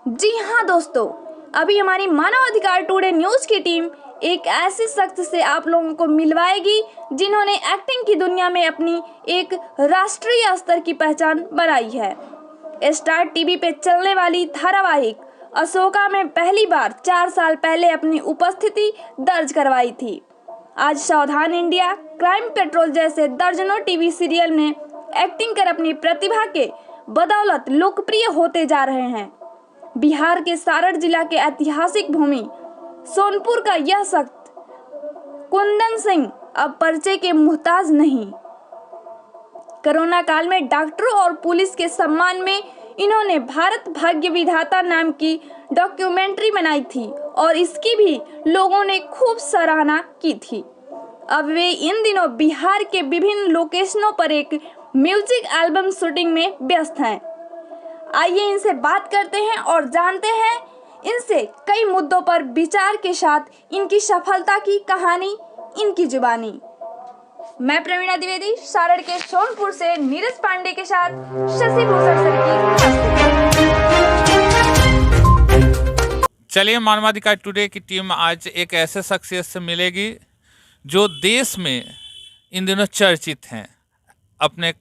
जी हाँ दोस्तों, अभी हमारी मानव अधिकार टुडे न्यूज़ की टीम एक ऐसे शख्स से आप लोगों को मिलवाएगी जिन्होंने एक्टिंग की दुनिया में अपनी एक राष्ट्रीय स्तर की पहचान बनाई है। स्टार टीवी पे चलने वाली धारावाहिक अशोका में पहली बार 4 साल पहले अपनी उपस्थिति दर्ज करवाई थी। आज सावधान इंडिया, क्राइम पेट्रोल जैसे दर्जनों टीवी सीरियल में एक्टिंग कर अपनी प्रतिभा के बदौलत लोकप्रिय होते जा रहे हैं। बिहार के सारण जिला के ऐतिहासिक भूमि सोनपुर का यह शख्स कुंदन सिंह अब परिचय के मुहताज नहीं। कोरोना काल में डॉक्टरों और पुलिस के सम्मान में इन्होंने भारत भाग्य विधाता नाम की डॉक्यूमेंट्री बनाई थी और इसकी भी लोगों ने खूब सराहना की थी। अब वे इन दिनों बिहार के विभिन्न लोकेशनों पर एक म्यूजिक एल्बम शूटिंग में व्यस्त हैं। आइए इनसे बात करते हैं और जानते हैं इनसे कई मुद्दों पर विचार के साथ इनकी सफलता की कहानी इनकी जुबानी। मैं प्रवीणा द्विवेदी, सारण के सोनपुर से नीरज पांडे के साथ शशि भूषण सर की। चलिए, मानवाधिकार टुडे की टीम आज एक ऐसे शख्सियत से मिलेगी जो देश में इन दिनों चर्चित हैं। अपने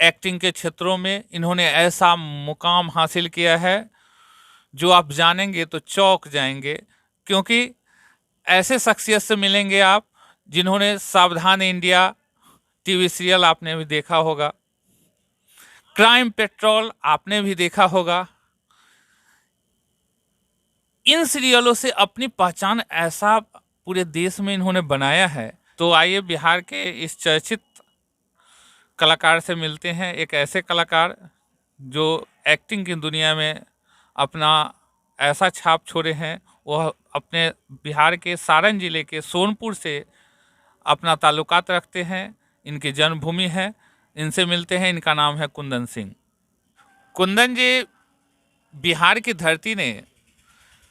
एक्टिंग के क्षेत्रों में इन्होंने ऐसा मुकाम हासिल किया है जो आप जानेंगे तो चौंक जाएंगे, क्योंकि ऐसे शख्सियत से मिलेंगे आप जिन्होंने सावधान इंडिया टीवी सीरियल आपने भी देखा होगा, क्राइम पेट्रोल आपने भी देखा होगा। इन सीरियलों से अपनी पहचान ऐसा पूरे देश में इन्होंने बनाया है। तो आइए बिहार के इस चर्चित कलाकार से मिलते हैं, एक ऐसे कलाकार जो एक्टिंग की दुनिया में अपना ऐसा छाप छोड़े हैं। वह अपने बिहार के सारण जिले के सोनपुर से अपना ताल्लुकात रखते हैं, इनकी जन्मभूमि है। इनसे मिलते हैं, इनका नाम है कुंदन सिंह। कुंदन जी, बिहार की धरती ने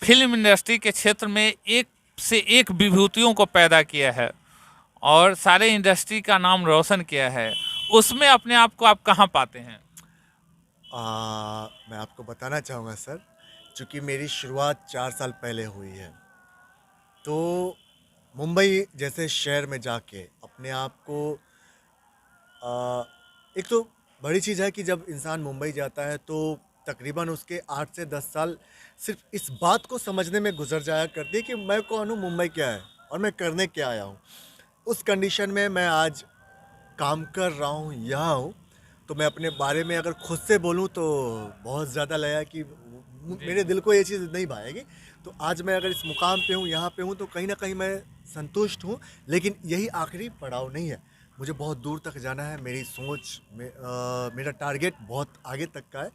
फिल्म इंडस्ट्री के क्षेत्र में एक से एक विभूतियों को पैदा किया है और सारे इंडस्ट्री का नाम रोशन किया है। उसमें अपने आप को आप कहाँ पाते हैं? मैं आपको बताना चाहूँगा सर, चूँकि मेरी शुरुआत 4 साल पहले हुई है, तो मुंबई जैसे शहर में जाके अपने आप को एक तो बड़ी चीज़ है कि जब इंसान मुंबई जाता है तो तकरीबन उसके 8 से 10 साल सिर्फ इस बात को समझने में गुजर जाया करती है कि मैं कौन हूँ, मुंबई क्या है और मैं करने क्या आया हूँ। उस कंडीशन में मैं आज काम कर रहा हूँ, यहाँ हूँ। तो मैं अपने बारे में अगर खुद से बोलूँ तो बहुत ज़्यादा लगा कि मेरे दिल को ये चीज़ नहीं भाएगी। तो आज मैं अगर इस मुकाम पे हूँ, यहाँ पे हूँ, तो कहीं ना कहीं मैं संतुष्ट हूँ। लेकिन यही आखिरी पड़ाव नहीं है, मुझे बहुत दूर तक जाना है। मेरी सोच में मेरा टारगेट बहुत आगे तक का है,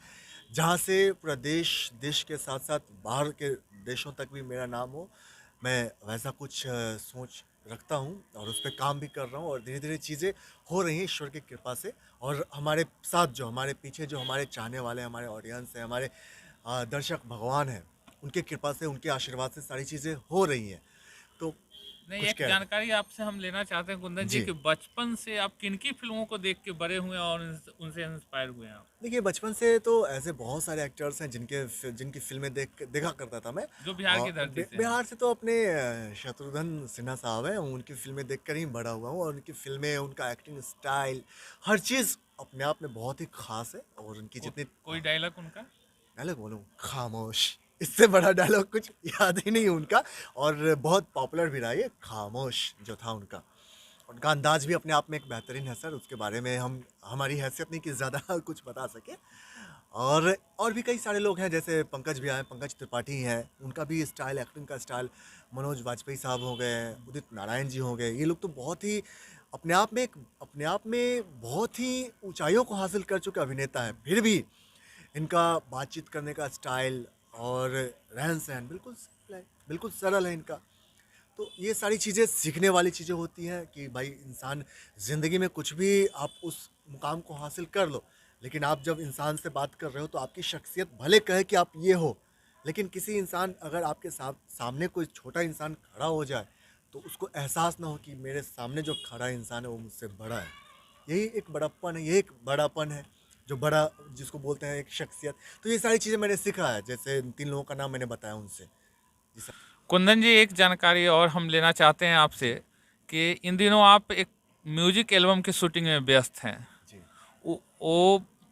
जहाँ से पूरा देश के साथ साथ बाहर के देशों तक भी मेरा नाम हो। मैं वैसा कुछ सोच रखता हूँ और उस पर काम भी कर रहा हूँ और धीरे धीरे चीज़ें हो रही हैं ईश्वर की कृपा से। और हमारे साथ जो हमारे पीछे जो हमारे चाहने वाले, हमारे ऑडियंस है, हमारे दर्शक भगवान हैं, उनके कृपा से, उनके आशीर्वाद से सारी चीज़ें हो रही हैं। तो नहीं, कुछ एक कह जानकारी आपसे हम लेना चाहते हैं कुंदन जी जी। कि बचपन से आप किन-किन फिल्मों को देख के बड़े हुए और उनसे इंस्पायर हुए हैं आप? देखिए, बचपन से तो ऐसे बहुत सारे एक्टर्स हैं जिनकी फिल्में देखा करता था मैं। जो बिहार की और धरती से हैं। बिहार से तो अपने शत्रुघ्न सिन्हा साहब हैं, उनकी फिल्में देखकर ही बड़ा हुआ हूँ और उनकी फिल्में, उनका एक्टिंग स्टाइल, हर चीज़ अपने आप में बहुत ही खास है। और उनकी जितनी कोई डायलॉग उनका? डायलॉग बोलूँ, खामोश, इससे बड़ा डायलॉग कुछ याद ही नहीं उनका। और बहुत पॉपुलर भी रहा ये खामोश जो था उनका। उनका अंदाज़ भी अपने आप में एक बेहतरीन है सर, उसके बारे में हमारी हैसियत नहीं कि ज़्यादा कुछ बता सके। और भी कई सारे लोग हैं, जैसे पंकज भी आए, पंकज त्रिपाठी हैं, उनका भी स्टाइल, एक्टिंग का स्टाइल। मनोज वाजपेयी साहब हो गए, उदित नारायण जी हो गए, ये लोग तो बहुत ही अपने आप में बहुत ही ऊंचाइयों को हासिल कर चुके अभिनेता हैं। फिर भी इनका बातचीत करने का स्टाइल और रहन सहन बिल्कुल सिंपल है, बिल्कुल सरल है इनका। तो ये सारी चीज़ें सीखने वाली चीज़ें होती हैं कि भाई इंसान ज़िंदगी में कुछ भी आप उस मुकाम को हासिल कर लो, लेकिन आप जब इंसान से बात कर रहे हो तो आपकी शख्सियत भले कहे कि आप ये हो, लेकिन किसी इंसान अगर आपके सामने कोई छोटा इंसान खड़ा हो जाए तो उसको एहसास ना हो कि मेरे सामने जो खड़ा इंसान है वो मुझसे बड़ा है। यही एक बड़प्पन है, यही एक बड़ापन है। जो बड़ा जिसको बोलते हैं एक शख्सियत। तो ये सारी चीज़ें मैंने सीखा है, जैसे 3 लोगों का नाम मैंने बताया उनसे। जी सर। कुंदन जी, एक जानकारी और हम लेना चाहते हैं आपसे कि इन दिनों आप एक म्यूजिक एल्बम की शूटिंग में व्यस्त हैं। जी।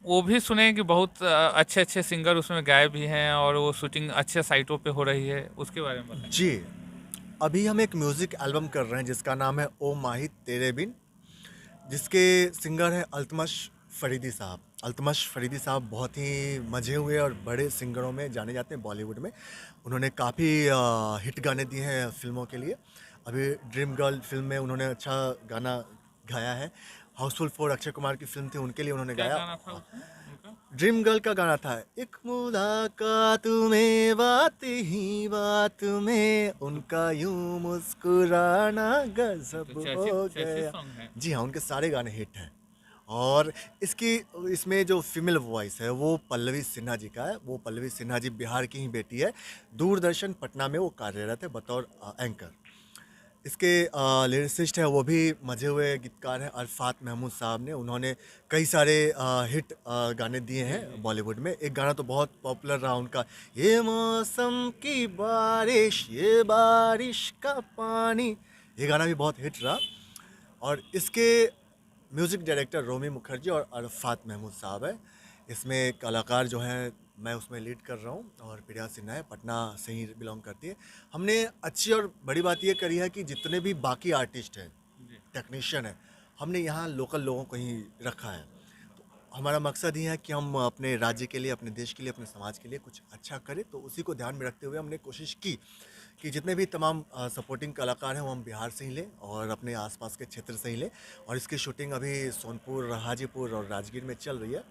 वो भी सुने हैं कि बहुत अच्छे अच्छे सिंगर उसमें गाए भी हैं और वो शूटिंग अच्छे साइटों पे हो रही है, उसके बारे में बताएं। जी, अभी हम एक म्यूज़िक एल्बम कर रहे हैं जिसका नाम है ओ माही तेरे बिन, जिसके सिंगर हैं अल्तमश फ़रीदी साहब। अल्तमश फ़रीदी साहब बहुत ही मजे हुए और बड़े सिंगरों में जाने जाते हैं बॉलीवुड में। उन्होंने काफ़ी हिट गाने दिए हैं फ़िल्मों के लिए। अभी ड्रीम गर्ल फ़िल्म में उन्होंने अच्छा गाना गाया है। हाउसफुल 4 अक्षय कुमार की फ़िल्म थी, उनके लिए उन्होंने क्या गाया। गाना था उसमें उनका? ड्रीम गर्ल का गाना था, एक मुलाकात में बात ही बात में उनका यूं मुस्कुराना गजब तो हो चर्चित गया। सॉन्ग है। जी हाँ, उनके सारे गाने हिट हैं। और इसकी इसमें जो फीमेल वॉइस है वो पल्लवी सिन्हा जी का है। वो पल्लवी सिन्हा जी बिहार की ही बेटी है। दूरदर्शन पटना में वो कार्यरत है बतौर एंकर। इसके लिरिसिस्ट है वो भी मजे हुए गीतकार हैं अरफात महमूद साहब ने। उन्होंने कई सारे हिट गाने दिए हैं बॉलीवुड में। एक गाना तो बहुत पॉपुलर रहा उनका, ये मौसम की बारिश, ये बारिश का पानी, ये गाना भी बहुत हिट रहा। और इसके म्यूज़िक डायरेक्टर रोमी मुखर्जी और अरफात महमूद साहब है। इसमें कलाकार जो हैं मैं उसमें लीड कर रहा हूँ और प्रिया सिन्हा है, पटना से ही बिलोंग करती है। हमने अच्छी और बड़ी बात ये करी है कि जितने भी बाकी आर्टिस्ट हैं, टेक्नीशियन हैं, हमने यहाँ लोकल लोगों को ही रखा है। तो हमारा मकसद ही है कि हम अपने राज्य के लिए, अपने देश के लिए, अपने समाज के लिए कुछ अच्छा करें। तो उसी को ध्यान में रखते हुए हमने कोशिश की कि जितने भी तमाम सपोर्टिंग कलाकार हैं वो हम बिहार से ही लें और अपने आसपास के क्षेत्र से ही लें। और इसकी शूटिंग अभी सोनपुर, हाजीपुर और राजगीर में चल रही है।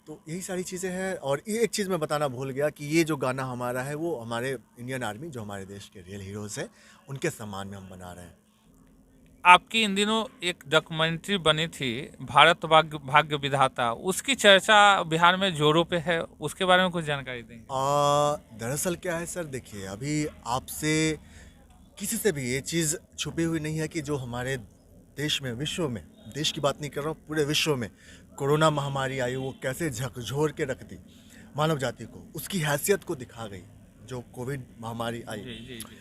तो यही सारी चीज़ें हैं। और ये एक चीज़ मैं बताना भूल गया कि ये जो गाना हमारा है वो हमारे इंडियन आर्मी, जो हमारे देश के रियल हीरोज़ हैं, उनके सम्मान में हम बना रहे हैं। आपकी इन दिनों एक डॉक्यूमेंट्री बनी थी, भारत भाग्य भाग्य विधाता, उसकी चर्चा बिहार में जोरों पे है, उसके बारे में कुछ जानकारी देंगे? दरअसल क्या है सर, देखिए अभी आपसे किसी से भी ये चीज़ छुपी हुई नहीं है कि जो हमारे देश में, विश्व में, देश की बात नहीं कर रहा हूँ, पूरे विश्व में कोरोना महामारी आई, वो कैसे झकझोर के रख दी मानव जाति को, उसकी हैसियत को दिखा गई जो कोविड महामारी आई। जी जी जी।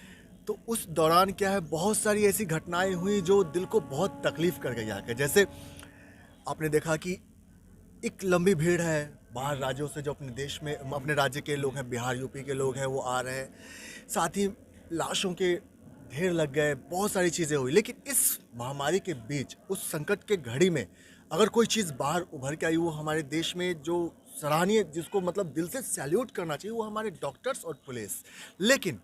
तो उस दौरान क्या है, बहुत सारी ऐसी घटनाएं हुई जो दिल को बहुत तकलीफ कर गई आके। जैसे आपने देखा कि एक लंबी भीड़ है बाहर राज्यों से जो अपने देश में, अपने राज्य के लोग हैं, बिहार यूपी के लोग हैं, वो आ रहे हैं। साथ ही लाशों के ढेर लग गए, बहुत सारी चीज़ें हुई। लेकिन इस महामारी के बीच, उस संकट के घड़ी में अगर कोई चीज़ बाहर उभर के आई, वो हमारे देश में जो सराहनीय, जिसको मतलब दिल से सैल्यूट करना चाहिए, वो हमारे डॉक्टर्स और पुलिस। लेकिन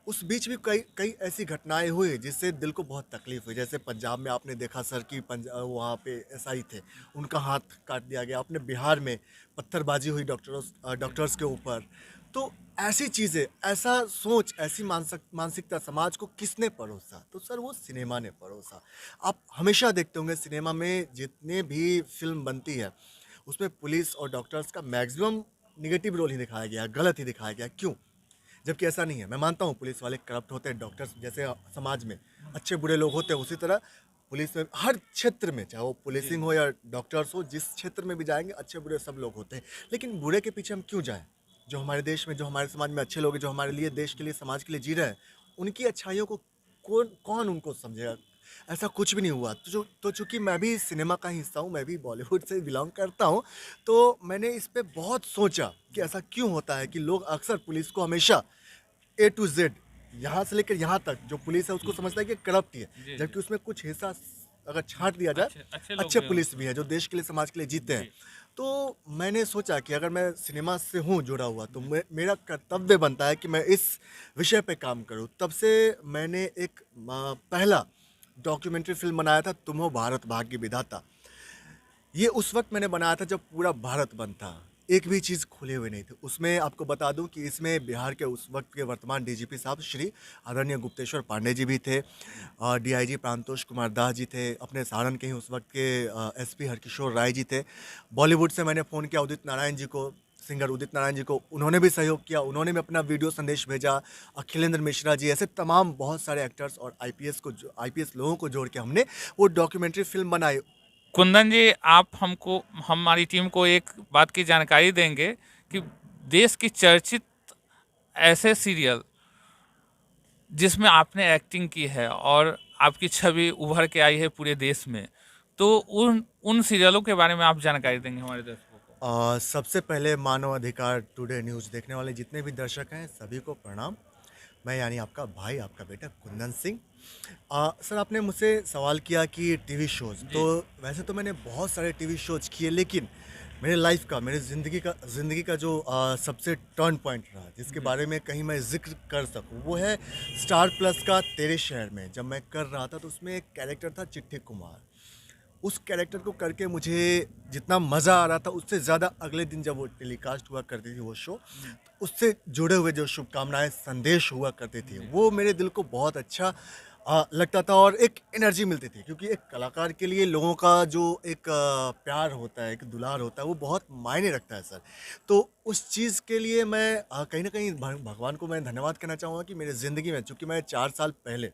उस बीच भी कई कई ऐसी घटनाएं हुई जिससे दिल को बहुत तकलीफ हुई। जैसे पंजाब में आपने देखा सर कि वहाँ पे एसआई थे, उनका हाथ काट दिया गया। अपने बिहार में पत्थरबाजी हुई डॉक्टर्स के ऊपर। तो ऐसी चीज़ें, ऐसा सोच, ऐसी मानसिकता समाज को किसने परोसा? तो सर वो सिनेमा ने परोसा। आप हमेशा देखते होंगे सिनेमा में जितने भी फिल्म बनती है उसमें पुलिस और डॉक्टर्स का मैक्सिमम निगेटिव रोल ही दिखाया गया, गलत ही दिखाया गया। क्यों? जबकि ऐसा नहीं है। मैं मानता हूँ पुलिस वाले करप्ट होते हैं, डॉक्टर्स जैसे समाज में अच्छे बुरे लोग होते हैं, उसी तरह पुलिस में हर क्षेत्र में, चाहे वो पुलिसिंग हो या डॉक्टर्स हो, जिस क्षेत्र में भी जाएंगे अच्छे बुरे सब लोग होते हैं। लेकिन बुरे के पीछे हम क्यों जाएं? जो हमारे देश में, जो हमारे समाज में अच्छे लोग हैं, जो हमारे लिए, देश के लिए, समाज के लिए जी रहे हैं, उनकी अच्छाइयों को कौन कौन उनको समझेगा? ऐसा कुछ भी नहीं हुआ। तो चूँकि मैं भी सिनेमा का हिस्सा हूँ, मैं भी बॉलीवुड से बिलोंग करता हूँ, तो मैंने इस पे बहुत सोचा कि ऐसा क्यों होता है कि लोग अक्सर पुलिस को हमेशा ए टू जेड, यहाँ से लेकर यहाँ तक जो पुलिस है उसको समझता है कि करप्ट ही है। जबकि उसमें कुछ हिस्सा अगर छांट दिया जाए, अच्छे पुलिस भी है जो देश के लिए, समाज के लिए जीते हैं। तो मैंने सोचा कि अगर मैं सिनेमा से हूँ जुड़ा हुआ, तो मेरा कर्तव्य बनता है कि मैं इस विषय पे काम करूँ। तब से मैंने एक पहला डॉक्यूमेंट्री फिल्म बनाया था, तुम हो भारत भाग्य विधाता। ये उस वक्त मैंने बनाया था जब पूरा भारत बंद था, एक भी चीज़ खुले हुए नहीं थे। उसमें आपको बता दूं कि इसमें बिहार के उस वक्त के वर्तमान डीजीपी साहब श्री आदरणीय गुप्तेश्वर पांडे जी भी थे, डीआईजी प्रांतोष कुमार दास जी थे, अपने सारण के ही उस वक्त के एसपी हरकिशोर राय जी थे। बॉलीवुड से मैंने फ़ोन किया उदित नारायण जी को, सिंगर उदित नारायण जी को, उन्होंने भी सहयोग किया, उन्होंने भी अपना वीडियो संदेश भेजा। अखिलेंद्र मिश्रा जी, ऐसे तमाम बहुत सारे एक्टर्स और आईपीएस लोगों को जोड़ के हमने वो डॉक्यूमेंट्री फिल्म बनाई। कुंदन जी, आप हमको हमारी टीम को एक बात की जानकारी देंगे कि देश की चर्चित ऐसे सीरियल जिसमें आपने एक्टिंग की है और आपकी छवि उभर के आई है पूरे देश में, तो उन उन सीरियलों के बारे में आप जानकारी देंगे हमारे दर्शकों को। सबसे पहले मानव अधिकार टुडे न्यूज़ देखने वाले जितने भी दर्शक हैं सभी को प्रणाम। मैं यानी आपका भाई, आपका बेटा कुंदन सिंह। सर, आपने मुझसे सवाल किया कि टीवी शोज़, तो वैसे तो मैंने बहुत सारे टीवी शोज़ किए, लेकिन मेरे लाइफ का, मेरी ज़िंदगी का जो सबसे टर्न पॉइंट रहा, जिसके बारे में कहीं मैं ज़िक्र कर सकूं, वो है स्टार प्लस का तेरे शहर में। जब मैं कर रहा था तो उसमें एक कैरेक्टर था चिट्ठी कुमार। उस कैरेक्टर को करके मुझे जितना मज़ा आ रहा था, उससे ज़्यादा अगले दिन जब वो टेलीकास्ट हुआ करती थी वो शो, तो उससे जुड़े हुए जो शुभकामनाएं, संदेश हुआ करते थे, वो मेरे दिल को बहुत अच्छा लगता था और एक एनर्जी मिलती थी। क्योंकि एक कलाकार के लिए लोगों का जो एक प्यार होता है, एक दुलार होता है, वो बहुत मायने रखता है सर। तो उस चीज़ के लिए मैं कहीं ना कहीं भगवान को मैं धन्यवाद कहना चाहूँगा कि मेरी ज़िंदगी में, चूँकि मैं 4 साल पहले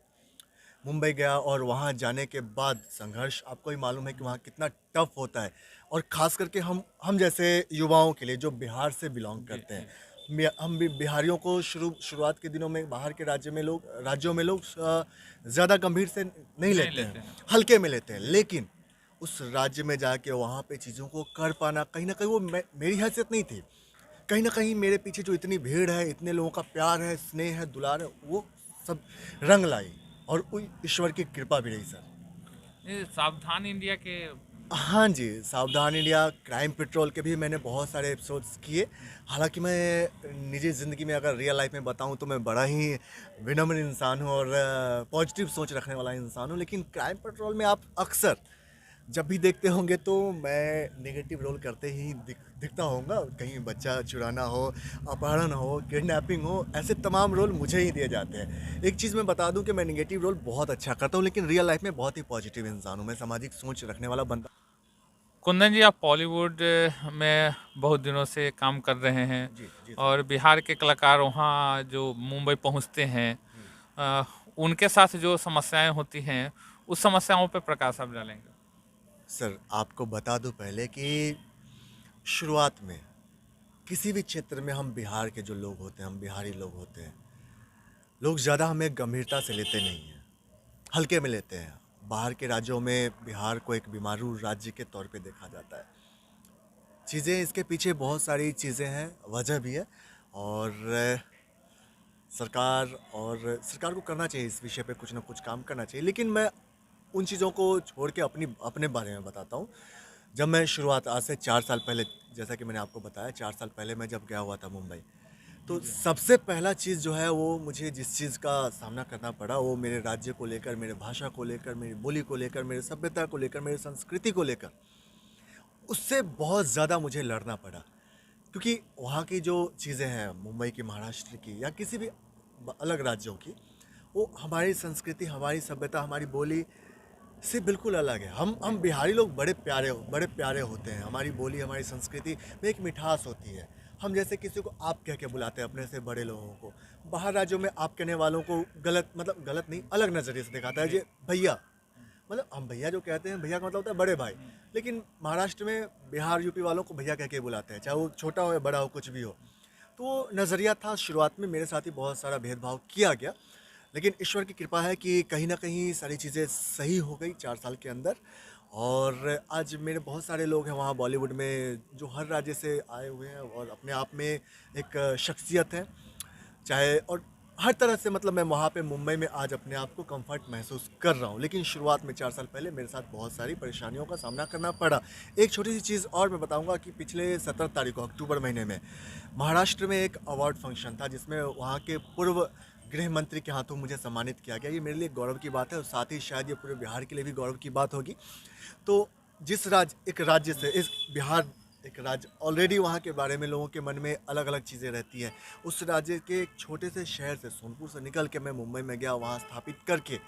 मुंबई गया और वहाँ जाने के बाद संघर्ष, आपको ही मालूम है कि वहाँ कितना टफ होता है, और ख़ास करके हम जैसे युवाओं के लिए जो बिहार से बिलोंग करते हैं, हम भी बिहारियों को शुरुआत के दिनों में बाहर के राज्यों में लोग ज़्यादा गंभीर से नहीं लेते हैं, हल्के में लेते हैं। लेकिन उस राज्य में जाके वहाँ पे चीज़ों को कर पाना, कहीं ना कहीं वो मेरी हैसियत नहीं थी। कहीं ना कहीं मेरे पीछे जो इतनी भीड़ है, इतने लोगों का प्यार है, स्नेह है, दुलार है, वो सब रंग लाई, और ईश्वर की कृपा भी रही सर। ये सावधान इंडिया के हाँ जी, सावधान इंडिया, क्राइम पेट्रोल के भी मैंने बहुत सारे एपिसोड्स किए। हालांकि मैं निजी ज़िंदगी में अगर रियल लाइफ में बताऊं तो मैं बड़ा ही विनम्र इंसान हूं और पॉजिटिव सोच रखने वाला इंसान हूं, लेकिन क्राइम पेट्रोल में आप अक्सर जब भी देखते होंगे तो मैं नेगेटिव रोल करते ही दिखता होऊंगा। कहीं बच्चा चुराना हो, अपहरण हो, किडनैपिंग हो, ऐसे तमाम रोल मुझे ही दिए जाते हैं। एक चीज़ मैं बता दूं कि मैं नेगेटिव रोल बहुत अच्छा करता हूं, लेकिन रियल लाइफ में बहुत ही पॉजिटिव इंसान हूं। मैं सामाजिक सोच रखने वाला बंदा। कुंदन जी, आप बॉलीवुड में बहुत दिनों से काम कर रहे हैं जी जी और बिहार के कलाकार वहाँ जो मुंबई पहुँचते हैं, अ, उनके साथ जो समस्याएं होती हैं, उस समस्याओं पर प्रकाश आप डालेंगे। सर, आपको बता दूं पहले कि शुरुआत में किसी भी क्षेत्र में हम बिहार के जो लोग होते हैं, हम बिहारी लोग होते हैं, लोग ज़्यादा हमें गंभीरता से लेते नहीं हैं, हल्के में लेते हैं। बाहर के राज्यों में बिहार को एक बीमारू राज्य के तौर पे देखा जाता है। चीज़ें इसके पीछे बहुत सारी चीज़ें हैं, वजह भी है, और सरकार को करना चाहिए, इस विषय पे कुछ ना कुछ काम करना चाहिए। लेकिन मैं उन चीज़ों को छोड़ के अपने बारे में बताता हूँ। जब मैं शुरुआत, आज से 4 साल पहले, जैसा कि मैंने आपको बताया, 4 साल पहले मैं जब गया हुआ था मुंबई, तो सबसे पहला चीज़ जो है वो मुझे जिस चीज़ का सामना करना पड़ा, वो मेरे राज्य को लेकर, मेरे भाषा को लेकर, मेरी बोली को लेकर, मेरी सभ्यता को लेकर, मेरी संस्कृति को लेकर, उससे बहुत ज़्यादा मुझे लड़ना पड़ा। क्योंकि वहाँ की जो चीज़ें हैं, मुंबई की, महाराष्ट्र की, या किसी भी अलग राज्यों की, वो हमारी संस्कृति, हमारी सभ्यता, हमारी बोली से बिल्कुल अलग है। हम बिहारी लोग बड़े प्यारे होते हैं। हमारी बोली, हमारी संस्कृति में एक मिठास होती है। हम जैसे किसी को आप कह के बुलाते हैं, अपने से बड़े लोगों को। बाहर राज्यों में आप कहने वालों को गलत नहीं, अलग नज़रिए से दिखाता है। जी भैया, मतलब हम भैया जो कहते हैं, भैया का मतलब होता है बड़े भाई। लेकिन महाराष्ट्र में, बिहार, यूपी वालों को भैया कह के बुलाते हैं, चाहे वो छोटा हो या बड़ा हो, कुछ भी हो। तो वो नज़रिया था। शुरुआत में मेरे साथ ही बहुत सारा भेदभाव किया गया, लेकिन ईश्वर की कृपा है कि कहीं ना कहीं सारी चीज़ें सही हो गई 4 साल के अंदर। और आज मेरे बहुत सारे लोग हैं वहाँ बॉलीवुड में, जो हर राज्य से आए हुए हैं और अपने आप में एक शख्सियत है, चाहे, और हर तरह से, मतलब मैं वहाँ पे मुंबई में आज अपने आप को कंफर्ट महसूस कर रहा हूँ। लेकिन शुरुआत में 4 साल पहले मेरे साथ बहुत सारी परेशानियों का सामना करना पड़ा। एक छोटी सी चीज़ और मैं बताऊँगा कि पिछले 17 तारीख को, अक्टूबर महीने में, महाराष्ट्र में एक अवार्ड फंक्शन था, जिसमें वहाँ के पूर्व गृह मंत्री के हाथों मुझे सम्मानित किया गया। ये मेरे लिए गौरव की बात है, और साथ ही शायद ये पूरे बिहार के लिए भी गौरव की बात होगी। तो जिस राज्य से, इस बिहार एक राज्य, ऑलरेडी वहाँ के बारे में लोगों के मन में अलग अलग चीज़ें रहती हैं। उस राज्य के एक छोटे से शहर से, सोनपुर से निकल के मैं मुंबई में गया, वहाँ स्थापित करके,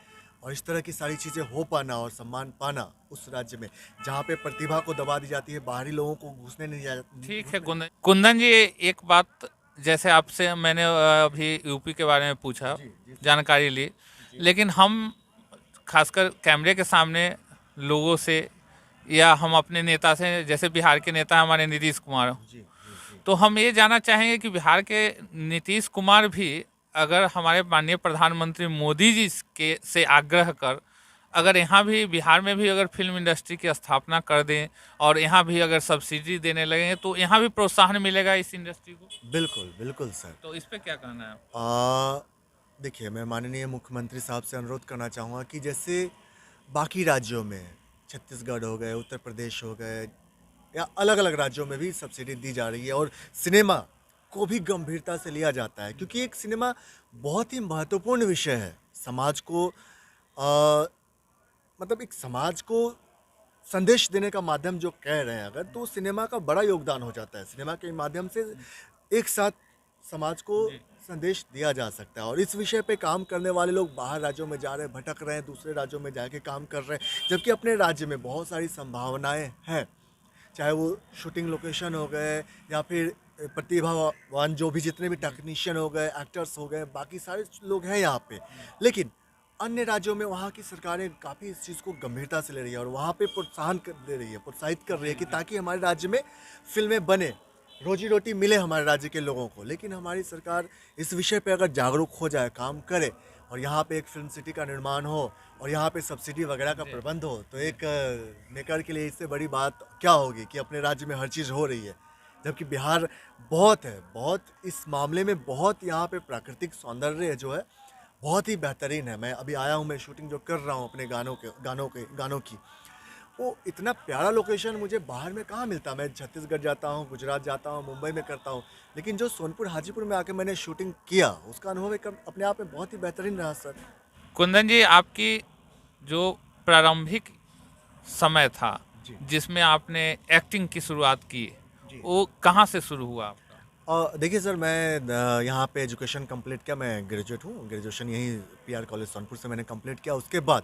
और इस तरह की सारी चीज़ें हो पाना और सम्मान पाना उस राज्य में, जहाँ पे प्रतिभा को दबा दी जाती है, बाहरी लोगों को घुसने नहीं दिया जाता। ठीक है कुंदन जी, एक बात, जैसे आपसे मैंने अभी यूपी के बारे में पूछा, जानकारी ली, लेकिन हम खासकर कैमरे के सामने लोगों से या हम अपने नेता से, जैसे बिहार के नेता हमारे नीतीश कुमार, जी जी जी। तो हम ये जानना चाहेंगे कि बिहार के नीतीश कुमार भी अगर हमारे माननीय प्रधानमंत्री मोदी जी के से आग्रह कर अगर यहाँ भी बिहार में भी अगर फिल्म इंडस्ट्री की स्थापना कर दें और यहाँ भी अगर सब्सिडी देने लगेंगे तो यहाँ भी प्रोत्साहन मिलेगा इस इंडस्ट्री को। बिल्कुल बिल्कुल सर। तो इस पे क्या कहना है आप? देखिए, मैं माननीय मुख्यमंत्री साहब से अनुरोध करना चाहूँगा कि जैसे बाकी राज्यों में छत्तीसगढ़ हो गए, उत्तर प्रदेश हो गए या अलग अलग राज्यों में भी सब्सिडी दी जा रही है और सिनेमा को भी गंभीरता से लिया जाता है, क्योंकि एक सिनेमा बहुत ही महत्वपूर्ण विषय है। समाज को आ, मतलब एक समाज को संदेश देने का माध्यम जो कह रहे हैं अगर, तो सिनेमा का बड़ा योगदान हो जाता है। सिनेमा के माध्यम से एक साथ समाज को संदेश दिया जा सकता है और इस विषय पे काम करने वाले लोग बाहर राज्यों में जा रहे हैं, भटक रहे हैं, दूसरे राज्यों में जाके काम कर रहे हैं, जबकि अपने राज्य में बहुत सारी संभावनाएं हैं। चाहे वो शूटिंग लोकेशन हो गए या फिर प्रतिभावान जो भी जितने भी टेक्नीशियन हो गए, एक्टर्स हो गए, बाकी सारे लोग हैं यहाँ पे। लेकिन अन्य राज्यों में वहाँ की सरकारें काफ़ी इस चीज़ को गंभीरता से ले रही है और वहाँ पे दे रही है, प्रोत्साहित कर रही है कि ताकि हमारे राज्य में फिल्में बने, रोजी रोटी मिले हमारे राज्य के लोगों को। लेकिन हमारी सरकार इस विषय पे अगर जागरूक हो जाए, काम करे और यहाँ पे एक फिल्म सिटी का निर्माण हो और यहाँ पे सब्सिडी वगैरह का प्रबंध हो, तो एक मेकर के लिए इससे बड़ी बात क्या होगी कि अपने राज्य में हर चीज़ हो रही है। जबकि बिहार बहुत है, बहुत इस मामले में बहुत यहाँ पे प्राकृतिक सौंदर्य जो है बहुत ही बेहतरीन है। मैं अभी आया हूँ, मैं शूटिंग जो कर रहा हूँ अपने गानों की, वो इतना प्यारा लोकेशन मुझे बाहर में कहाँ मिलता। मैं छत्तीसगढ़ जाता हूँ, गुजरात जाता हूँ, मुंबई में करता हूँ, लेकिन जो सोनपुर हाजीपुर में आके मैंने शूटिंग किया उसका अनुभव एक अपने आप में बहुत ही बेहतरीन रहा सर। कुंदन जी, आपकी जो प्रारंभिक समय था जी जिसमें आपने एक्टिंग की शुरुआत की, जी। वो कहाँ से शुरू हुआ आपका? देखिए सर, मैं यहाँ पे एजुकेशन कंप्लीट किया, मैं ग्रेजुएट हूँ, ग्रेजुएशन यहीं पीआर कॉलेज सोनपुर से मैंने कंप्लीट किया। उसके बाद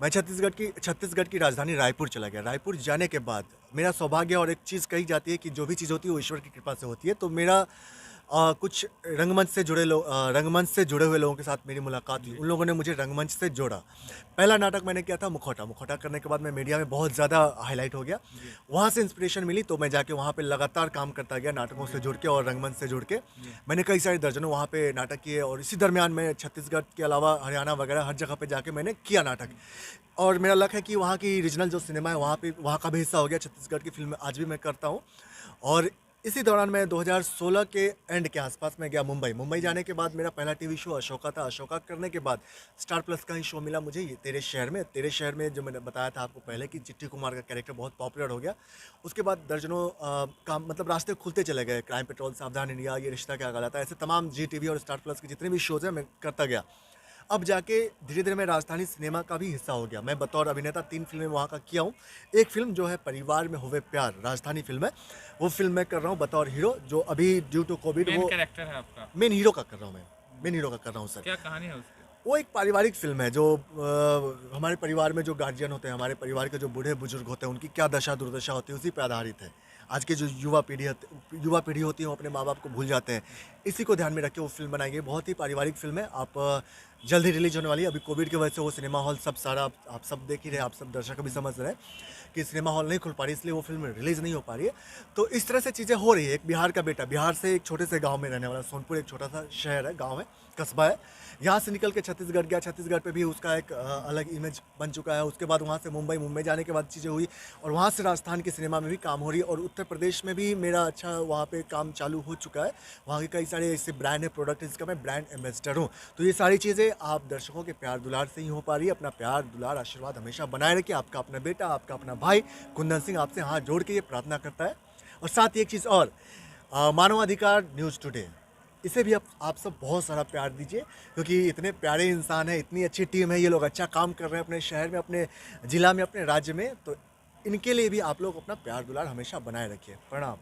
मैं छत्तीसगढ़ की राजधानी रायपुर चला गया। रायपुर जाने के बाद मेरा सौभाग्य, और एक चीज़ कही जाती है कि जो भी चीज़ होती है वो ईश्वर की कृपा से होती है, तो मेरा कुछ रंगमंच से जुड़े हुए लोगों के साथ मेरी मुलाकात हुई। उन लोगों ने मुझे रंगमंच से जोड़ा। पहला नाटक मैंने किया था मुखौटा करने के बाद मैं मीडिया में बहुत ज़्यादा हाईलाइट हो गया। वहाँ से इंस्पिरेशन मिली तो मैं जाके वहाँ पे लगातार काम करता गया, नाटकों से जुड़ के और रंगमंच से जुड़ के। मैंने कई सारे दर्जनों वहाँ पे नाटक किए और इसी दरमियान मैं छत्तीसगढ़ के अलावा हरियाणा वगैरह हर जगह पे जाके मैंने किया नाटक। और मेरा लक्ष्य है कि वहाँ की रीजनल जो सिनेमा है वहाँ का भी हिस्सा हो गया। छत्तीसगढ़ की फिल्म आज भी मैं करता हूँ। और इसी दौरान मैं 2016 के एंड के आसपास में गया मुंबई जाने के बाद मेरा पहला टीवी शो अशोका था। अशोका करने के बाद स्टार प्लस का ही शो मिला मुझे, ये तेरे शहर में जो मैंने बताया था आपको पहले कि चिट्टी कुमार का कैरेक्टर बहुत पॉपुलर हो गया। उसके बाद दर्जनों काम मतलब रास्ते खुलते चले गए। क्राइम पेट्रोल, सावधान इंडिया, ये रिश्ता क्या कहलाता है, ऐसे तमाम जी टीवी और स्टार प्लस के जितने भी शोज़ हैं मैं करता गया। अब जाके धीरे धीरे मैं राजधानी सिनेमा का भी हिस्सा हो गया। मैं बतौर अभिनेता 3 फिल्में वहाँ का किया हूँ। एक फिल्म जो है परिवार में होवे प्यार, राजधानी फिल्म है, वो फिल्म मैं कर रहा हूँ बतौर हीरो, जो अभी ड्यू टू कोविड मेन वो कैरेक्टर है आपका? मेन हीरो का कर रहा हूँ मैं, मेन हीरो का कर रहा हूँ सर। क्या कहानी है उसकी? वो एक पारिवारिक फिल्म है जो हमारे परिवार में जो गार्जियन होते हैं, हमारे परिवार के जो बूढ़े बुजुर्ग होते हैं, उनकी क्या दशा दुर्दशा होती है, उसी पर आधारित है। आज की जो युवा पीढ़ी होती है वो अपने माँ बाप को भूल जाते हैं। इसी को ध्यान में रख के वो फिल्म बनाई गई। बहुत ही पारिवारिक फिल्म है। आप जल्द ही रिलीज होने वाली है। अभी कोविड की वजह से वो सिनेमा हॉल सब सारा आप सब देख ही रहे हैं, आप सब दर्शक भी समझ रहे हैं कि सिनेमा हॉल नहीं खुल पा रही, इसलिए वो फिल्म रिलीज़ नहीं हो पा रही है। तो इस तरह से चीज़ें हो रही है। एक बिहार का बेटा, बिहार से एक छोटे से गांव में रहने वाला, सोनपुर एक छोटा सा शहर है, गांव है, कस्बा है, यहाँ से निकल के छत्तीसगढ़ गया। छत्तीसगढ़ पे भी उसका एक अलग इमेज बन चुका है। उसके बाद वहाँ से मुंबई जाने के बाद चीज़ें हुई और वहाँ से राजस्थान के सिनेमा में भी काम हो रही है और उत्तर प्रदेश में भी मेरा अच्छा वहाँ पे काम चालू हो चुका है। वहाँ के कई सारे ऐसे ब्रांड है, प्रोडक्ट है जिसका मैं ब्रांड एम्बेसडर हूँ। तो ये सारी चीज़ें आप दर्शकों के प्यार दुलार से ही हो पा रही है। अपना प्यार दुलार आशीर्वाद हमेशा बनाए रखिए। आपका अपना बेटा, आपका अपना भाई कुंदन सिंह आपसे हाथ जोड़ के ये प्रार्थना करता है। और साथ ही एक चीज़ और, मानवाधिकार न्यूज़ टुडे, इसे भी आप सब बहुत सारा प्यार दीजिए, क्योंकि इतने प्यारे इंसान हैं, इतनी अच्छी टीम है, ये लोग अच्छा काम कर रहे हैं अपने शहर में, अपने ज़िला में, अपने राज्य में। तो इनके लिए भी आप लोग अपना प्यार दुलार हमेशा बनाए रखिए। प्रणाम।